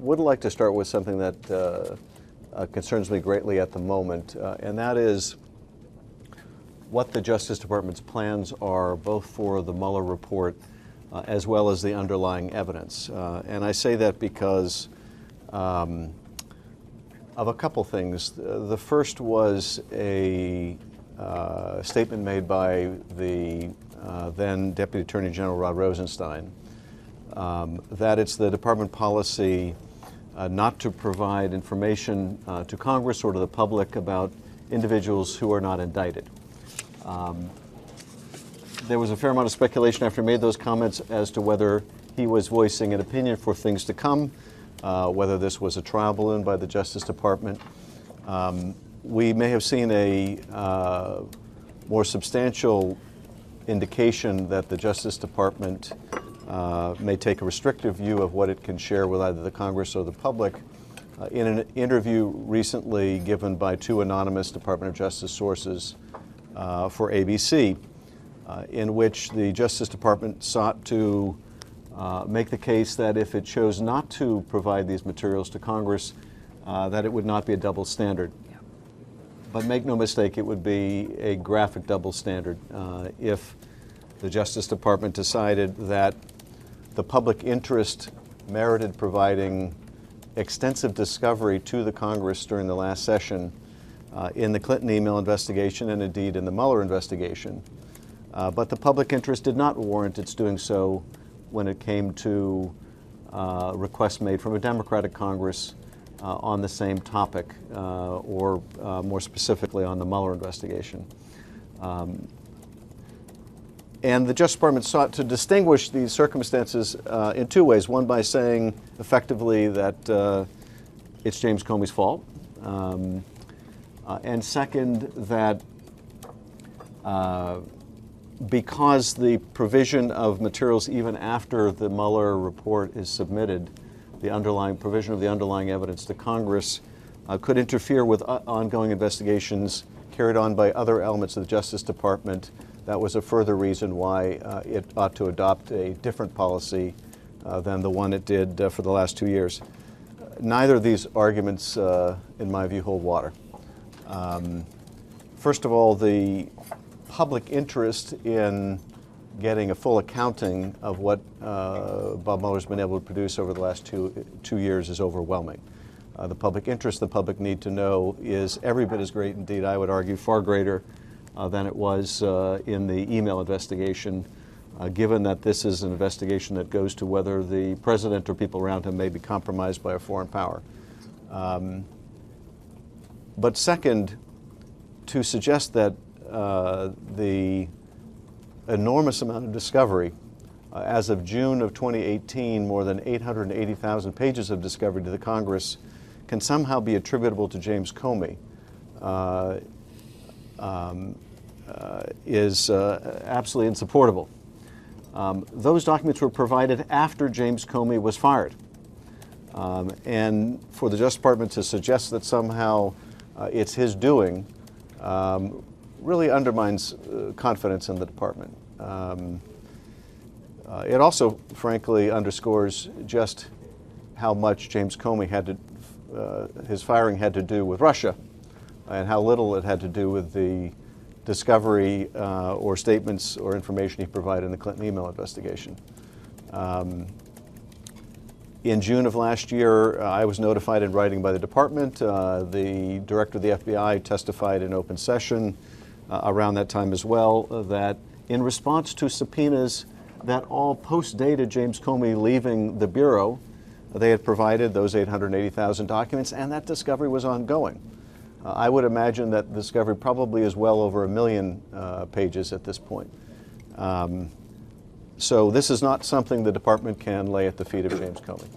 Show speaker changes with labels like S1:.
S1: would like to start with something that concerns me greatly at the moment, and that is what the Justice Department's plans are, both for the Mueller report as well as the underlying evidence. And I say that because of a couple things. The first was a statement made by the then Deputy Attorney General Rod Rosenstein that it's the department policy not to provide information to Congress or to the public about individuals who are not indicted. There was a fair amount of speculation after he made those comments as to whether he was voicing an opinion for things to come, whether this was a trial balloon by the Justice Department. We may have seen a more substantial indication that the Justice Department may take a restrictive view of what it can share with either the Congress or the public. In an interview recently given by two anonymous Department of Justice sources for ABC, in which the Justice Department sought to make the case that if it chose not to provide these materials to Congress, that it would not be a double standard. Yeah. But make no mistake, it would be a graphic double standard if the Justice Department decided that the public interest merited providing extensive discovery to the Congress during the last session in the Clinton email investigation and indeed in the Mueller investigation. But the public interest did not warrant its doing so when it came to requests made from a Democratic Congress on the same topic, or more specifically on the Mueller investigation. And the Justice Department sought to distinguish these circumstances in two ways. One, by saying effectively that it's James Comey's fault. And second, that because the provision of materials even after the Mueller report is submitted, the underlying provision of the underlying evidence to Congress could interfere with ongoing investigations carried on by other elements of the Justice Department. That was a further reason why it ought to adopt a different policy than the one it did for the last 2 years. Neither of these arguments, in my view, hold water. First of all, the public interest in getting a full accounting of what Bob Mueller's been able to produce over the last two years is overwhelming. The public interest, the public need to know, is every bit as great, indeed, I would argue, far greater than it was in the email investigation, given that this is an investigation that goes to whether the president or people around him may be compromised by a foreign power. But second, to suggest that the enormous amount of discovery, as of June of 2018, more than 880,000 pages of discovery to the Congress, can somehow be attributable to James Comey is absolutely insupportable. Those documents were provided after James Comey was fired. And for the Justice Department to suggest that somehow it's his doing really undermines confidence in the department. It also, frankly, underscores just how much James Comey had to, his firing had to do with Russia, and how little it had to do with the discovery or statements or information he provided in the Clinton email investigation. In June of last year, I was notified in writing by the department. The director of the FBI testified in open session around that time as well, that in response to subpoenas that all post-dated James Comey leaving the Bureau, they had provided those 880,000 documents, and that discovery was ongoing. I would imagine that the discovery probably is well over 1 million pages at this point. So this is not something the department can lay at the feet of James Comey.